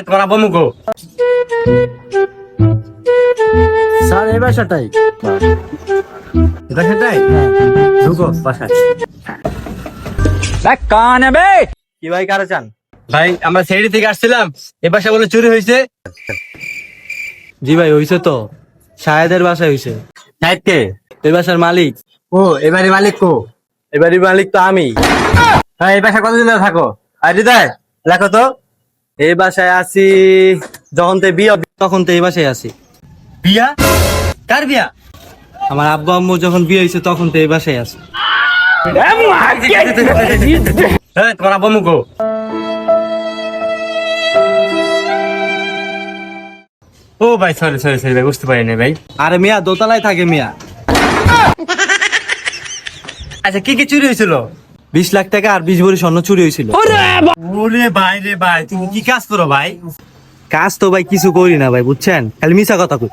তোমার আব্বা মুখো স্যার এই বাসাটাই এটা সেটাই ঢুকো বাসায়। কি ভাই কারো চান? ভাই আমরা সেইডি থেকে আসছিলাম, এ বাসা বলে চুরি হয়েছে। জি ভাই হইছে তো, শাহেদের বাসায় হইছে। সাহেবকে? এই বাসার মালিক। ও এবারে মালিক কো? এবারের মালিক তো আমি। হ্যাঁ এই বাসা কতদিন ধরে থাকো? আর হৃদয় লেখো তো। এই বাসায় আছি যখন থেকে বিয়ে, তখন তো এই বাসায় আছি। বিয়া? কার বিয়া? আমার আব্বু আম্মু যখন বিয়ে হয়েছে তখন তো এই বাসায় আছি। হ্যাঁ তোমার আব্বা মুখো। ও ভাই সরি সরি সরি ভাই, বুঝতে পারিনি ভাই। আরে মিয়া দোতলায় থাকে মিয়া। আচ্ছা কি কি চুরি হয়েছিল? 20 লাখ টাকা আর 20 ভরি স্বর্ণ চুরি হয়েছিল। ওরে ভাই রে ভাই, তুমি কি কাজ করো ভাই? কাজ তো ভাই কিছু করি না ভাই, বুঝছেন, খালি মিছা কথা কই।